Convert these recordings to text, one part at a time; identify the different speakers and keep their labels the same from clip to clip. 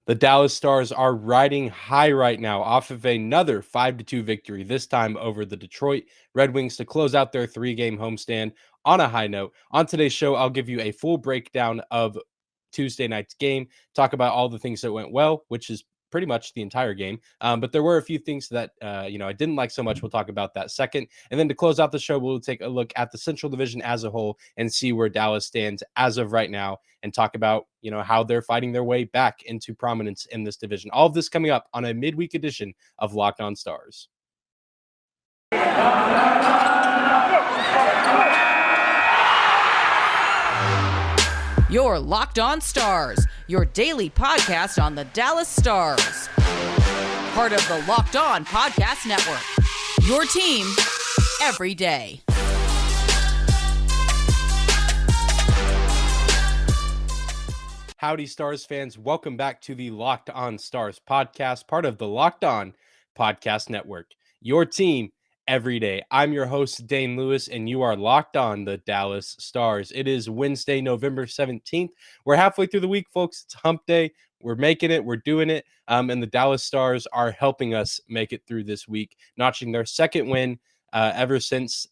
Speaker 1: The Dallas Stars are riding high right now off of another 5-2 victory, this time over the Detroit Red Wings to close out their 3-game homestand on a high note. On today's show, I'll give you a full breakdown of Tuesday night's game, talk about all the things that went well, which is pretty much the entire game. But there were a few things that, I didn't like so much. We'll talk about that second. And then to close out the show, we'll take a look at the Central Division as a whole and see where Dallas stands as of right now and talk about, how they're fighting their way back into prominence in this division. All of this coming up on a midweek edition of Locked On Stars.
Speaker 2: Your Locked On Stars, your daily podcast on the Dallas Stars. Part of the Locked On Podcast Network. Your team every day.
Speaker 1: Howdy, Stars fans. Welcome back to the Locked On Stars podcast, part of the Locked On Podcast Network. Your team every day. I'm your host, Dane Lewis, and you are locked on the Dallas Stars. It is Wednesday, November 17th. We're halfway through the week, folks. It's hump day. We're making it. We're doing it. And the Dallas Stars are helping us make it through this week, notching their second win ever since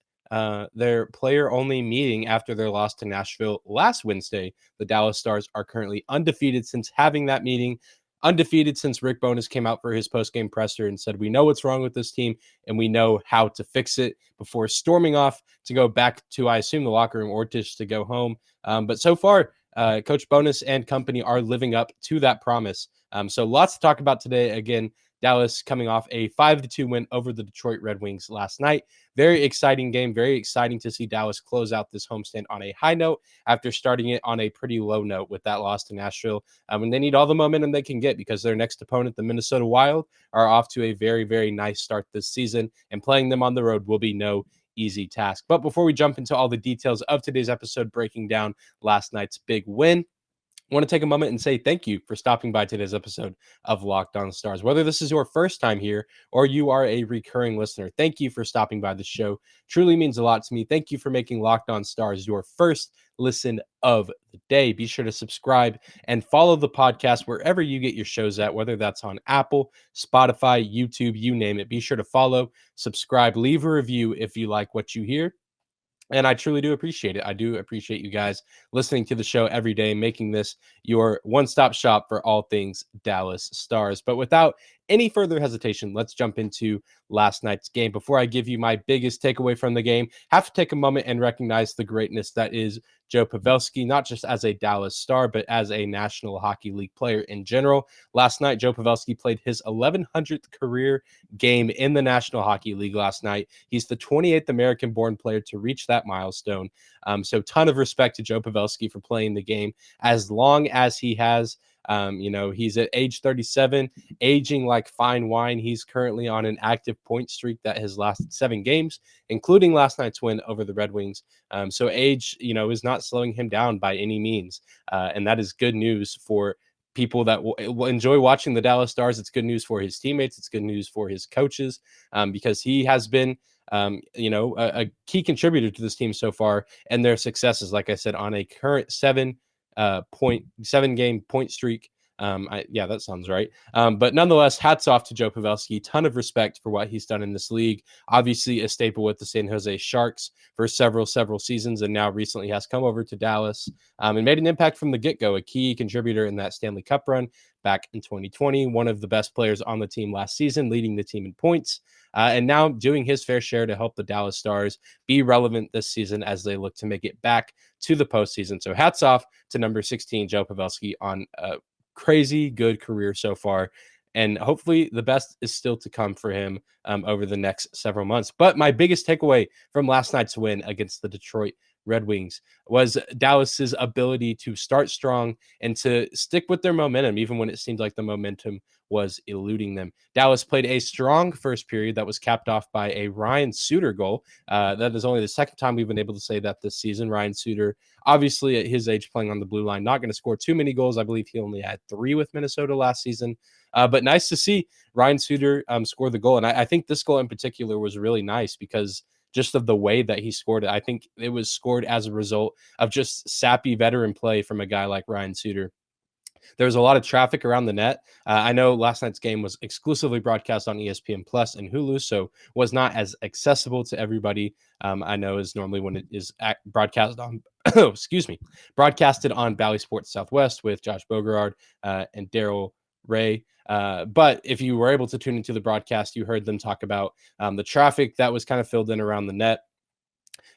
Speaker 1: their player-only meeting after their loss to Nashville last Wednesday. The Dallas Stars are currently undefeated since having that meeting. Undefeated since Rick Bowness came out for his post-game presser and said, we know what's wrong with this team and we know how to fix it, before storming off to go back to, I assume, the locker room or just to go home. But so far, Coach Bowness and company are living up to that promise. So lots to talk about today. Again, Dallas coming off a 5-2 win over the Detroit Red Wings last night. Very exciting game. Very exciting to see Dallas close out this homestand on a high note after starting it on a pretty low note with that loss to Nashville. And they need all the momentum they can get because their next opponent, the Minnesota Wild, are off to a very, very nice start this season. And playing them on the road will be no easy task. But before we jump into all the details of today's episode, breaking down last night's big win, I want to take a moment and say thank you for stopping by today's episode of Locked On Stars. Whether this is your first time here or you are a recurring listener, thank you for stopping by the show. Truly means a lot to me. Thank you for making Locked On Stars your first listen of the day. Be sure to subscribe and follow the podcast wherever you get your shows at, whether that's on Apple, Spotify, YouTube, you name it. Be sure to follow, subscribe, leave a review if you like what you hear. And I truly do appreciate it. I do appreciate you guys listening to the show every day, making this your one-stop shop for all things Dallas Stars. But without any further hesitation, let's jump into last night's game. Before I give you my biggest takeaway from the game, I have to take a moment and recognize the greatness that is Joe Pavelski, not just as a Dallas Star, but as a National Hockey League player in general. Last night, Joe Pavelski played his 1100th career game in the National Hockey League last night. He's the 28th American-born player to reach that milestone. So ton of respect to Joe Pavelski for playing the game as long as he has. He's at age 37, aging like fine wine. He's currently on an active point streak that has lasted 7 games, including last night's win over the Red Wings. So age, is not slowing him down by any means. And that is good news for people that will enjoy watching the Dallas Stars. It's good news for his teammates. It's good news for his coaches, because he has been a key contributor to this team so far and their successes, like I said, on a current 7-game point streak. That sounds right. But nonetheless, hats off to Joe Pavelski. Ton of respect for what he's done in this league. Obviously a staple with the San Jose Sharks for several seasons, and now recently has come over to Dallas and made an impact from the get-go, a key contributor in that Stanley Cup run back in 2020, one of the best players on the team last season, leading the team in points, and now doing his fair share to help the Dallas Stars be relevant this season as they look to make it back to the postseason. So hats off to number 16, Joe Pavelski, on a crazy good career so far. And hopefully the best is still to come for him over the next several months. But my biggest takeaway from last night's win against the Detroit Red Wings was Dallas's ability to start strong and to stick with their momentum, even when it seemed like the momentum was eluding them. Dallas played a strong first period that was capped off by a Ryan Suter goal. That is only the second time we've been able to say that this season. Ryan Suter, obviously at his age playing on the blue line, not going to score too many goals. I believe he only had 3 with Minnesota last season. But nice to see Ryan Suter score the goal. And I think this goal in particular was really nice because just of the way that he scored it. I think it was scored as a result of just sappy veteran play from a guy like Ryan Suter. There was a lot of traffic around the net. I know last night's game was exclusively broadcast on ESPN Plus and Hulu, so was not as accessible to everybody. I know is normally when it is broadcast on, excuse me, broadcasted on Bally Sports Southwest with Josh Bogard and Daryl Ray. But if you were able to tune into the broadcast, you heard them talk about the traffic that was kind of filled in around the net.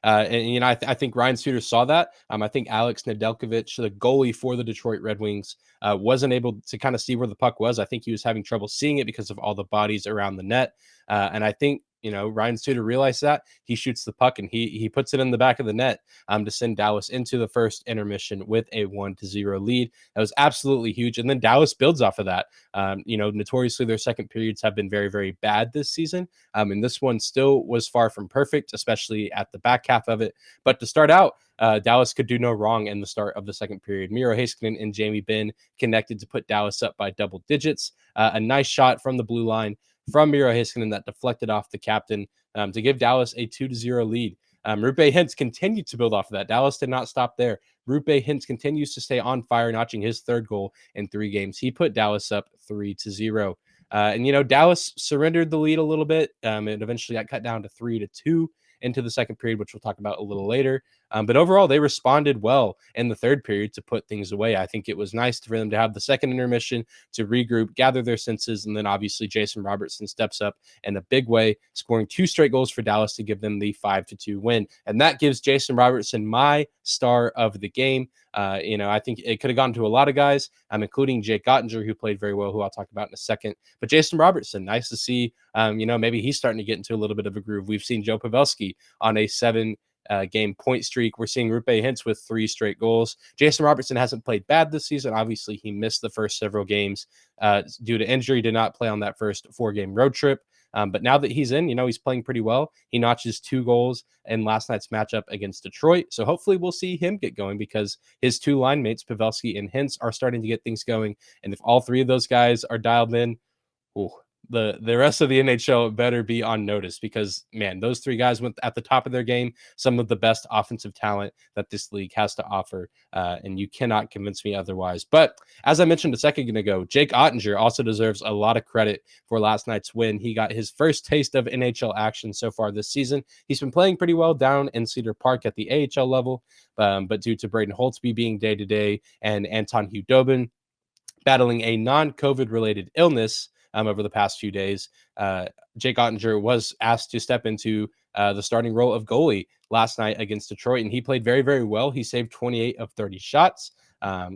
Speaker 1: And I think Ryan Suter saw that. I think Alex Nedeljkovic, the goalie for the Detroit Red Wings, wasn't able to kind of see where the puck was. I think he was having trouble seeing it because of all the bodies around the net. And I think Ryan Suter realized that. He shoots the puck and he puts it in the back of the net to send Dallas into the first intermission with a 1-0 lead. That was absolutely huge. And then Dallas builds off of that. Notoriously, their second periods have been very, very bad this season. And this one still was far from perfect, especially at the back half of it. But to start out, Dallas could do no wrong in the start of the second period. Miro Heiskanen and Jamie Benn connected to put Dallas up by double digits. A nice shot from the blue line from Miro Heiskanen that deflected off the captain to give Dallas a 2-0 lead. Roope Hintz continued to build off of that. Dallas did not stop there. Roope Hintz continues to stay on fire, notching his third goal in 3 games. He put Dallas up 3-0. Dallas surrendered the lead a little bit. It eventually got cut down to 3-2 into the second period, which we'll talk about a little later. But overall, they responded well in the third period to put things away. I think it was nice for them to have the second intermission to regroup, gather their senses, and then obviously Jason Robertson steps up in a big way, scoring 2 straight goals for Dallas to give them the 5-2 win. And that gives Jason Robertson my star of the game. I think it could have gone to a lot of guys, including Jake Ottinger, who played very well, who I'll talk about in a second. But Jason Robertson, nice to see. Maybe he's starting to get into a little bit of a groove. We've seen Joe Pavelski on a 7-game point streak. We're seeing Roope Hintz with 3 straight goals. Jason Robertson hasn't played bad this season. Obviously, he missed the first several games due to injury, did not play on that first 4-game road trip. But now that he's in, he's playing pretty well. He notches 2 goals in last night's matchup against Detroit. So hopefully we'll see him get going because his 2 line mates, Pavelski and Hintz, are starting to get things going. And if all 3 of those guys are dialed in, the rest of the NHL better be on notice because, man, those 3 guys went at the top of their game, some of the best offensive talent that this league has to offer, and you cannot convince me otherwise. But as I mentioned a second ago, Jake Ottinger also deserves a lot of credit for last night's win. He got his first taste of NHL action so far this season. He's been playing pretty well down in Cedar Park at the AHL level, but due to Braden Holtby being day-to-day and Anton Hudobin battling a non-COVID related illness over the past few days, Jake Ottinger was asked to step into the starting role of goalie last night against Detroit, and he played very, very well. He saved 28 of 30 shots,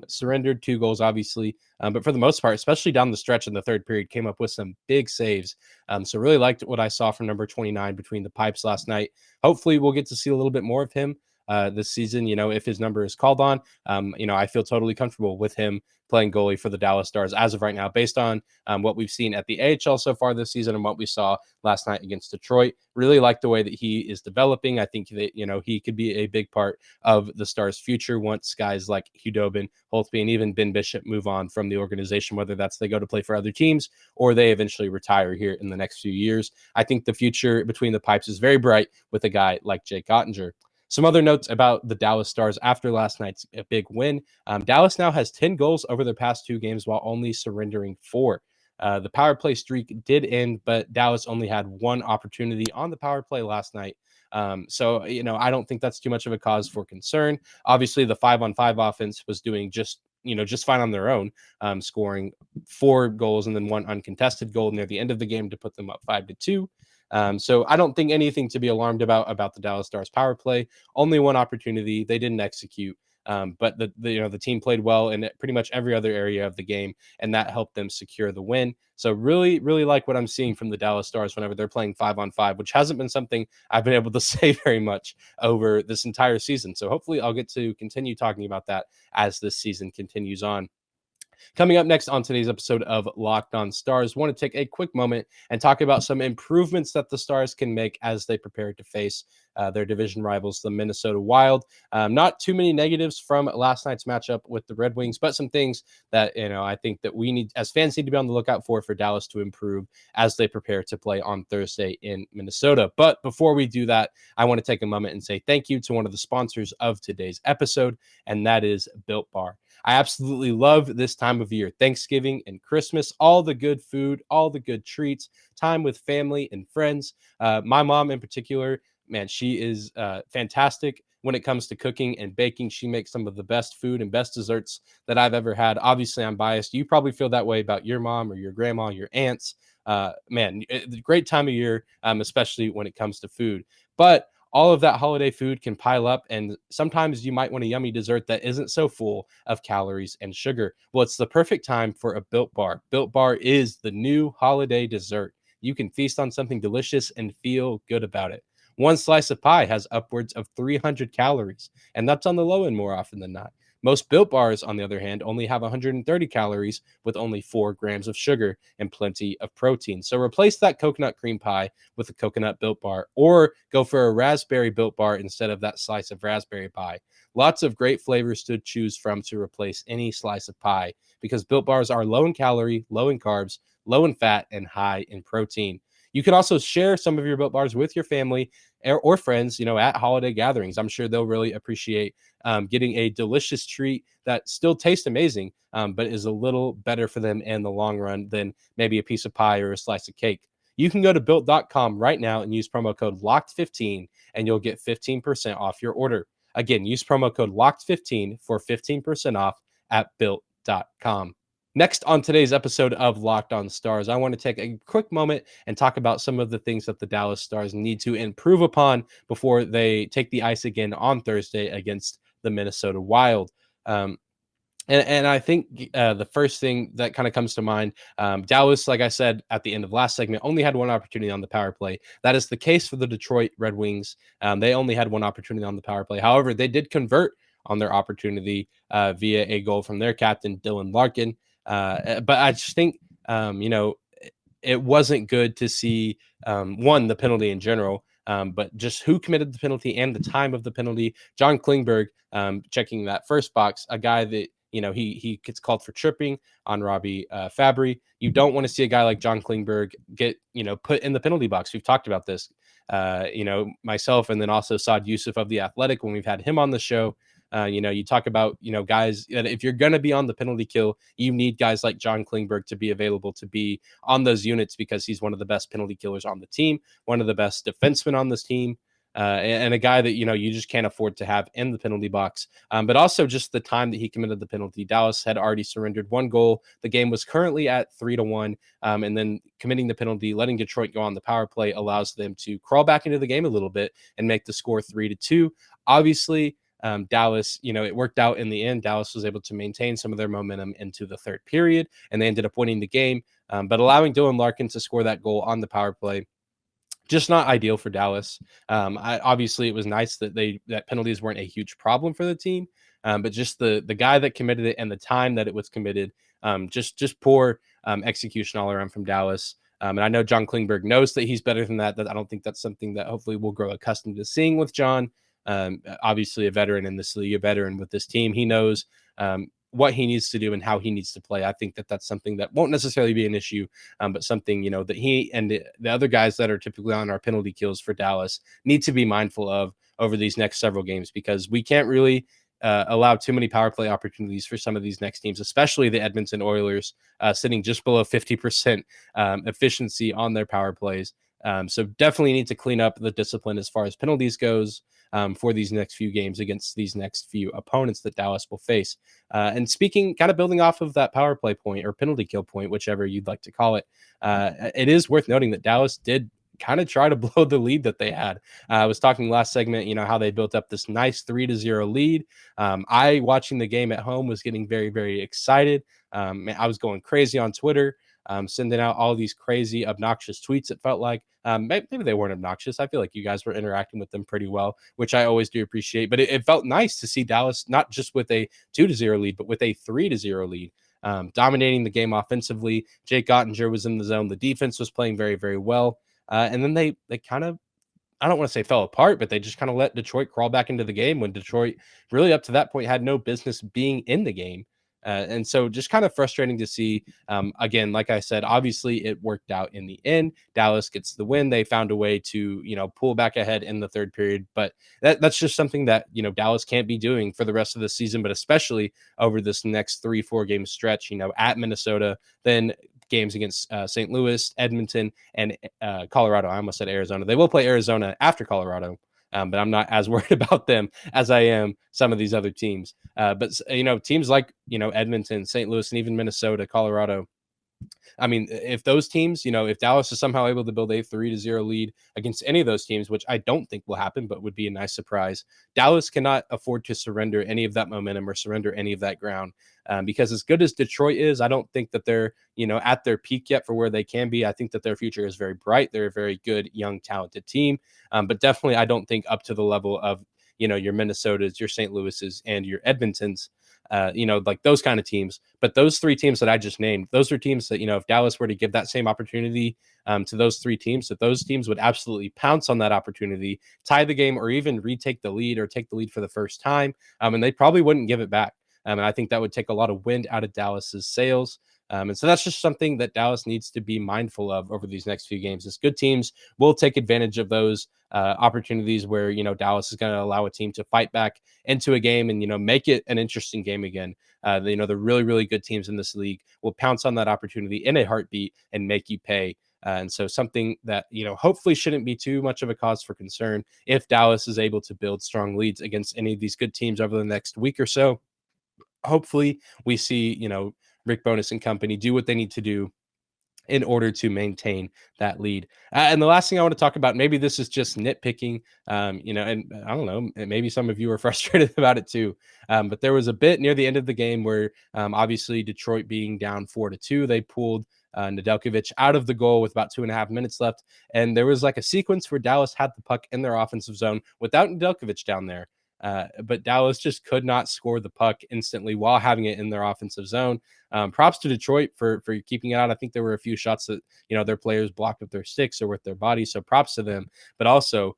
Speaker 1: surrendered 2 goals, obviously, but for the most part, especially down the stretch in the third period, came up with some big saves. So really liked what I saw from number 29 between the pipes last night. Hopefully we'll get to see a little bit more of him this season, if his number is called on. I feel totally comfortable with him playing goalie for the Dallas Stars as of right now, based on what we've seen at the AHL so far this season and what we saw last night against Detroit. Really like the way that he is developing. I think that, he could be a big part of the Stars' future once guys like Hudobin, Holtby, and even Ben Bishop move on from the organization, whether that's they go to play for other teams or they eventually retire here in the next few years. I think the future between the pipes is very bright with a guy like Jake Ottinger. Some other notes about the Dallas Stars after last night's big win. Dallas now has 10 goals over their past 2 games while only surrendering 4. The power play streak did end, but Dallas only had 1 opportunity on the power play last night. So I don't think that's too much of a cause for concern. Obviously, the 5-on-5 offense was doing just fine on their own, scoring 4 goals and then 1 uncontested goal near the end of the game to put them up 5-2. So I don't think anything to be alarmed about the Dallas Stars power play. Only 1 opportunity. They didn't execute. But the team played well in pretty much every other area of the game, and that helped them secure the win. So really, really like what I'm seeing from the Dallas Stars whenever they're playing 5-on-5, which hasn't been something I've been able to say very much over this entire season. So hopefully I'll get to continue talking about that as this season continues on. Coming up next on today's episode of Locked On Stars, I want to take a quick moment and talk about some improvements that the Stars can make as they prepare to face their division rivals, the Minnesota Wild. Not too many negatives from last night's matchup with the Red Wings, but some things that, I think that we need, as fans, need to be on the lookout for Dallas to improve as they prepare to play on Thursday in Minnesota. But before we do that, I want to take a moment and say thank you to one of the sponsors of today's episode, and that is Built Bar. I absolutely love this time of year, Thanksgiving and Christmas, all the good food, all the good treats, time with family and friends. My mom in particular, man, she is fantastic when it comes to cooking and baking. She makes some of the best food and best desserts that I've ever had. Obviously, I'm biased. You probably feel that way about your mom or your grandma, your aunts. Man, great time of year, especially when it comes to food. But all of that holiday food can pile up, and sometimes you might want a yummy dessert that isn't so full of calories and sugar. Well, it's the perfect time for a Built Bar. Built Bar is the new holiday dessert. You can feast on something delicious and feel good about it. One slice of pie has upwards of 300 calories, and that's on the low end more often than not. Most Built Bars, on the other hand, only have 130 calories with only 4 grams of sugar and plenty of protein. So replace that coconut cream pie with a coconut Built Bar, or go for a raspberry Built Bar instead of that slice of raspberry pie. Lots of great flavors to choose from to replace any slice of pie, because Built Bars are low in calorie, low in carbs, low in fat, and high in protein. You can also share some of your Built Bars with your family or friends, at holiday gatherings. I'm sure they'll really appreciate getting a delicious treat that still tastes amazing, but is a little better for them in the long run than maybe a piece of pie or a slice of cake. You can go to built.com right now and use promo code LOCKED15, and you'll get 15% off your order. Again, use promo code LOCKED15 for 15% off at built.com. Next on today's episode of Locked On Stars, I want to take a quick moment and talk about some of the things that the Dallas Stars need to improve upon before they take the ice again on Thursday against the Minnesota Wild. And I think the first thing that kind of comes to mind, Dallas, like I said at the end of last segment, only had one opportunity on the power play. That is the case for the Detroit Red Wings. They only had one opportunity on the power play. However, they did convert on their opportunity via a goal from their captain, Dylan Larkin. But I just think, it wasn't good to see, the penalty in general, but just who committed the penalty and the time of the penalty. John Klingberg, checking that first box, a guy that, he gets called for tripping on Robbie Fabry. You don't want to see a guy like John Klingberg get, put in the penalty box. We've talked about this, myself, and then also Saad Youssef of The Athletic when we've had him on the show. You talk about, guys that if you're going to be on the penalty kill, you need guys like John Klingberg to be available to be on those units, because he's one of the best penalty killers on the team, one of the best defensemen on this team, and a guy that, you just can't afford to have in the penalty box. But also just the time that he committed the penalty. Dallas had already surrendered one goal. The game was currently at 3-1. And then committing the penalty, letting Detroit go on the power play, allows them to crawl back into the game a little bit and make the score 3-2. Obviously, Dallas, it worked out in the end. Dallas was able to maintain some of their momentum into the third period, and they ended up winning the game. But allowing Dylan Larkin to score that goal on the power play, just not ideal for Dallas. Obviously, it was nice that penalties weren't a huge problem for the team, but just the guy that committed it and the time that it was committed, just poor execution all around from Dallas. And I know John Klingberg knows that he's better than that. That I don't think that's something that hopefully we'll grow accustomed to seeing with John. Obviously a veteran in this league, a veteran with this team. He knows what he needs to do and how he needs to play. I think that that's something that won't necessarily be an issue, but something, that he and the other guys that are typically on our penalty kills for Dallas need to be mindful of over these next several games, because we can't really allow too many power play opportunities for some of these next teams, especially the Edmonton Oilers, sitting just below 50% efficiency on their power plays. So definitely need to clean up the discipline as far as penalties goes for these next few games against these next few opponents that Dallas will face. And speaking, kind of building off of that power play point or penalty kill point, whichever you'd like to call it, it is worth noting that Dallas did kind of try to blow the lead that they had. I was talking last segment, how they built up this nice 3-0 lead. I, watching the game at home, was getting very, very excited. I was going crazy on Twitter, sending out all these crazy, obnoxious tweets. It felt like maybe they weren't obnoxious. I feel like you guys were interacting with them pretty well, which I always do appreciate. But it felt nice to see Dallas not just with a 2-0 lead, but with a 3-0 lead, dominating the game offensively. Jake Ottinger was in the zone. The defense was playing very, very well. And then they kind of I don't want to say fell apart, but they just kind of let Detroit crawl back into the game when Detroit really up to that point had no business being in the game. And so just kind of frustrating to see. Again, like I said, obviously it worked out in the end. Dallas gets the win. They found a way to, pull back ahead in the third period. But that's just something that, Dallas can't be doing for the rest of the season, but especially over this next 3-4 game stretch, at Minnesota, then games against St. Louis, Edmonton, and Colorado. I almost said Arizona. They will play Arizona after Colorado. But I'm not as worried about them as I am some of these other teams. But teams like Edmonton, St. Louis, and even Minnesota, Colorado. I mean, if those teams, if Dallas is somehow able to build a 3-0 lead against any of those teams, which I don't think will happen, but would be a nice surprise, Dallas cannot afford to surrender any of that momentum or surrender any of that ground. Because as good as Detroit is, I don't think that they're, at their peak yet for where they can be. I think that their future is very bright. They're a very good, young, talented team. But definitely, I don't think up to the level of, your Minnesotas, your St. Louis's, and your Edmontons. Like those kind of teams. But those three teams that I just named, those are teams that, if Dallas were to give that same opportunity to those three teams, that those teams would absolutely pounce on that opportunity, tie the game, or even retake the lead or take the lead for the first time. And they probably wouldn't give it back. And I think that would take a lot of wind out of Dallas's sails. And so that's just something that Dallas needs to be mindful of over these next few games. As good teams will take advantage of those opportunities where, Dallas is going to allow a team to fight back into a game and, make it an interesting game again. The really, really good teams in this league will pounce on that opportunity in a heartbeat and make you pay. And so something that, hopefully shouldn't be too much of a cause for concern if Dallas is able to build strong leads against any of these good teams over the next week or so. Hopefully we see, Rick Bowness and company do what they need to do in order to maintain that lead. And the last thing I want to talk about, maybe this is just nitpicking, and I don't know, maybe some of you are frustrated about it too. But there was a bit near the end of the game where obviously Detroit being down 4-2, they pulled Nedeljkovic out of the goal with about 2.5 minutes left. And there was like a sequence where Dallas had the puck in their offensive zone without Nedeljkovic down there. But Dallas just could not score the puck instantly while having it in their offensive zone. Props to Detroit for keeping it out. I think there were a few shots that, their players blocked with their sticks or with their bodies. So props to them. But also,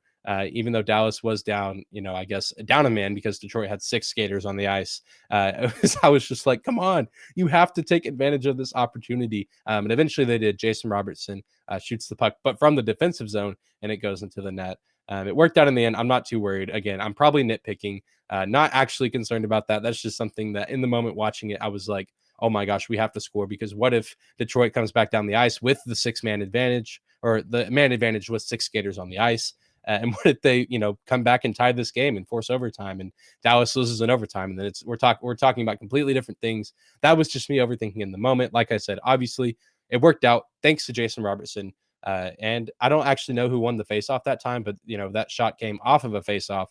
Speaker 1: even though Dallas was down, I guess down a man because Detroit had 6 skaters on the ice. I was just like, come on, you have to take advantage of this opportunity. And eventually they did. Jason Robertson shoots the puck, but from the defensive zone, and it goes into the net. It worked out in the end. I'm not too worried. Again, I'm probably nitpicking, not actually concerned about that. That's just something that in the moment watching it, I was like, oh my gosh, we have to score, because what if Detroit comes back down the ice with the 6-man advantage, or the man advantage with 6 skaters on the ice? And what if they, come back and tie this game and force overtime, and Dallas loses in overtime? And then we're talking about completely different things. That was just me overthinking in the moment. Like I said, obviously it worked out thanks to Jason Robertson. And I don't actually know who won the faceoff that time, but that shot came off of a faceoff.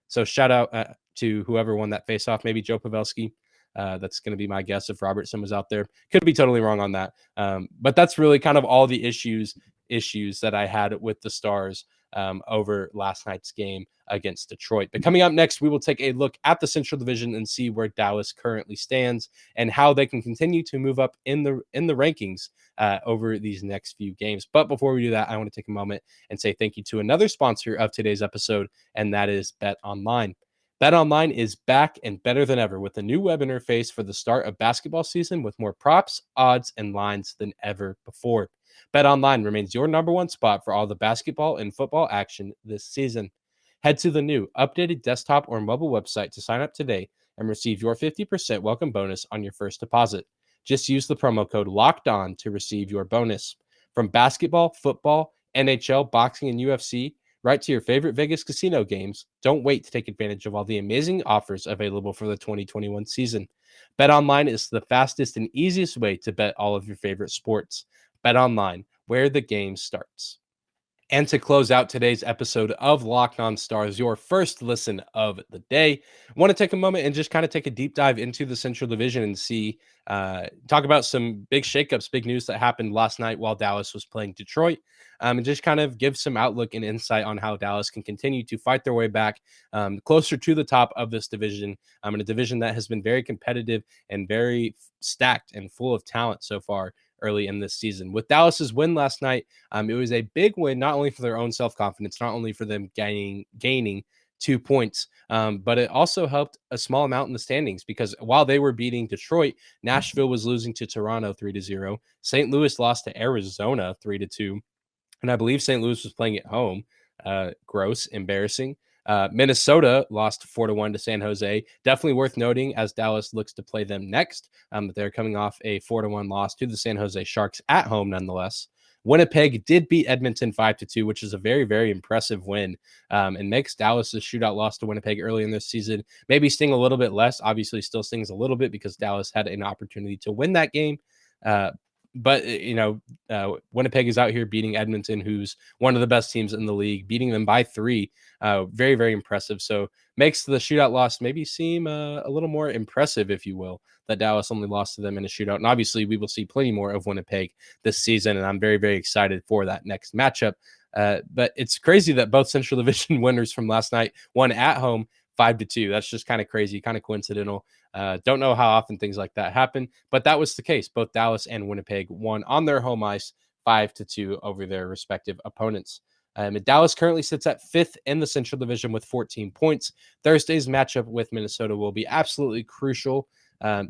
Speaker 1: So shout out to whoever won that faceoff, maybe Joe Pavelski. That's going to be my guess if Robertson was out there. Could be totally wrong on that. But that's really kind of all the issues that I had with the Stars over last night's game against Detroit. But coming up next, we will take a look at the Central Division and see where Dallas currently stands and how they can continue to move up in the rankings over these next few games. But before we do that, I want to take a moment and say thank you to another sponsor of today's episode, and that is BetOnline. BetOnline is back and better than ever with a new web interface for the start of basketball season with more props, odds, and lines than ever before. BetOnline remains your number one spot for all the basketball and football action this season. Head to the new updated desktop or mobile website to sign up today and receive your 50% welcome bonus on your first deposit. Just use the promo code LOCKEDON to receive your bonus. From basketball, football, NHL, boxing, and UFC, right to your favorite Vegas casino games, don't wait to take advantage of all the amazing offers available for the 2021 season. BetOnline is the fastest and easiest way to bet all of your favorite sports. BetOnline, where the game starts. And to close out today's episode of Locked On Stars, your first listen of the day, I want to take a moment and just kind of take a deep dive into the Central Division and talk about some big shakeups, big news that happened last night while Dallas was playing Detroit. and just kind of give some outlook and insight on how Dallas can continue to fight their way back closer to the top of this division, in a division that has been very competitive and very stacked and full of talent so far early in this season. With Dallas's win last night, it was a big win, not only for their own self-confidence, not only for them gaining 2 points, but it also helped a small amount in the standings, because while they were beating Detroit, Nashville was losing to Toronto 3-0. St. Louis lost to Arizona 3-2. And I believe St. Louis was playing at home. Gross, embarrassing. Minnesota lost 4-1 to San Jose. Definitely worth noting, as Dallas looks to play them next. They're coming off a 4-1 loss to the San Jose Sharks at home, nonetheless. Winnipeg did beat Edmonton 5-2, which is a very, very impressive win, and makes Dallas' shootout loss to Winnipeg early in this season maybe sting a little bit less. Obviously, still stings a little bit because Dallas had an opportunity to win that game. But, Winnipeg is out here beating Edmonton, who's one of the best teams in the league, beating them by 3. Very, very impressive. So makes the shootout loss maybe seem a little more impressive, if you will, that Dallas only lost to them in a shootout. And obviously, we will see plenty more of Winnipeg this season, and I'm very, very excited for that next matchup. But it's crazy that both Central Division winners from last night won at home 5-2. That's just kind of crazy, kind of coincidental. Don't know how often things like that happen, but that was the case. Both Dallas and Winnipeg won on their home ice 5-2 over their respective opponents. Dallas currently sits at 5th in the Central Division with 14 points. Thursday's matchup with Minnesota will be absolutely crucial.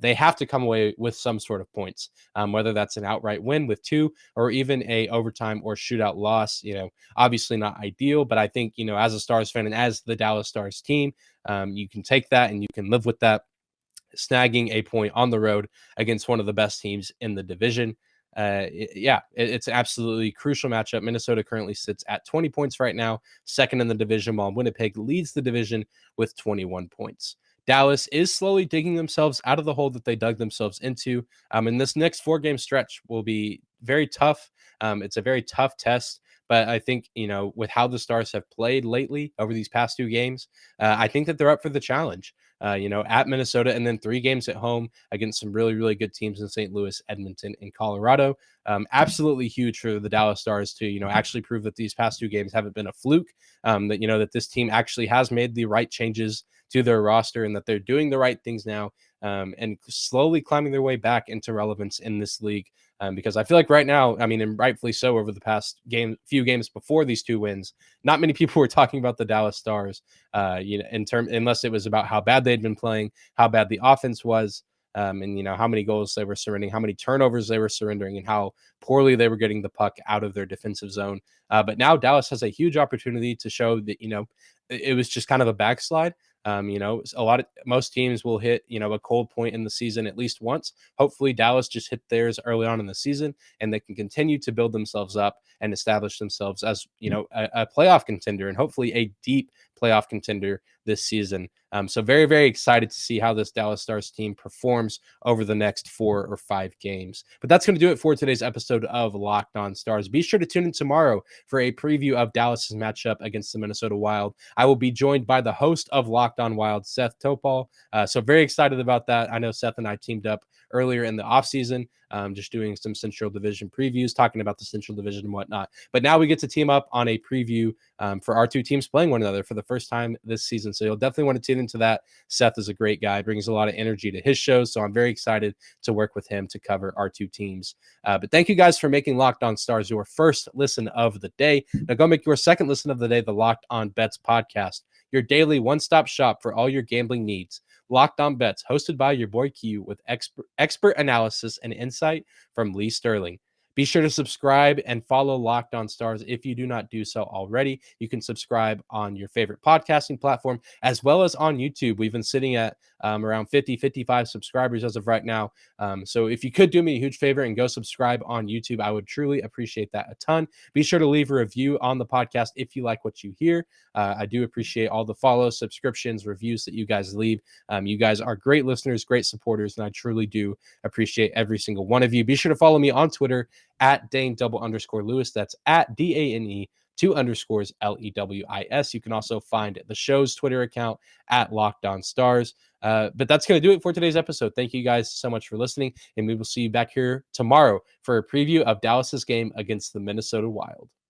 Speaker 1: They have to come away with some sort of points, whether that's an outright win with 2 or even a overtime or shootout loss. Obviously not ideal, but I think, as a Stars fan and as the Dallas Stars team, you can take that and you can live with that, snagging a point on the road against one of the best teams in the division. It's an absolutely crucial matchup. Minnesota currently sits at 20 points right now, second in the division, while Winnipeg leads the division with 21 points. Dallas is slowly digging themselves out of the hole that they dug themselves into. And this next 4-game stretch will be very tough. It's a very tough test. But I think, with how the Stars have played lately over these past 2 games, I think that they're up for the challenge. At Minnesota, and then 3 games at home against some really, really good teams in St. Louis, Edmonton, and Colorado. Absolutely huge for the Dallas Stars to, actually prove that these past 2 games haven't been a fluke, that this team actually has made the right changes to their roster and that they're doing the right things now, and slowly climbing their way back into relevance in this league. Because I feel like right now, and rightfully so, over the past few games before these 2 wins, not many people were talking about the Dallas Stars, unless it was about how bad they'd been playing, how bad the offense was, and how many goals they were surrendering, how many turnovers they were surrendering, and how poorly they were getting the puck out of their defensive zone. But now Dallas has a huge opportunity to show that it was just kind of a backslide. Most teams will hit, a cold point in the season at least once. Hopefully Dallas just hit theirs early on in the season, and they can continue to build themselves up and establish themselves as, a playoff contender, and hopefully a deep playoff contender this season. So very, very excited to see how this Dallas Stars team performs over the next 4 or 5 games. But that's going to do it for today's episode of Locked On Stars. Be sure to tune in tomorrow for a preview of Dallas's matchup against the Minnesota Wild. I will be joined by the host of Locked On Wild, Seth Topal. So very excited about that. I know Seth and I teamed up earlier in the offseason, just doing some Central Division previews, talking about the Central Division and whatnot. But now we get to team up on a preview for our 2 teams playing one another for the first time this season. So you'll definitely want to tune into that. Seth is a great guy, brings a lot of energy to his shows. So I'm very excited to work with him to cover our 2 teams. But thank you guys for making Locked On Stars your first listen of the day. Now go make your second listen of the day, the Locked On Bets podcast, your daily one-stop shop for all your gambling needs. Locked On Bets, hosted by your boy Q, with expert analysis and insight from Lee Sterling. Be sure to subscribe and follow Locked On Stars if you do not do so already. You can subscribe on your favorite podcasting platform as well as on YouTube. We've been sitting at around 55 subscribers as of right now. So if you could do me a huge favor and go subscribe on YouTube, I would truly appreciate that a ton. Be sure to leave a review on the podcast if you like what you hear. I do appreciate all the follows, subscriptions, reviews that you guys leave. You guys are great listeners, great supporters, and I truly do appreciate every single one of you. Be sure to follow me on Twitter at Dane_Lewis. That's at DANE 2_LEWIS. You can also find the show's Twitter account at Locked On Stars. But that's going to do it for today's episode. Thank you guys so much for listening, and we will see you back here tomorrow for a preview of Dallas's game against the Minnesota Wild.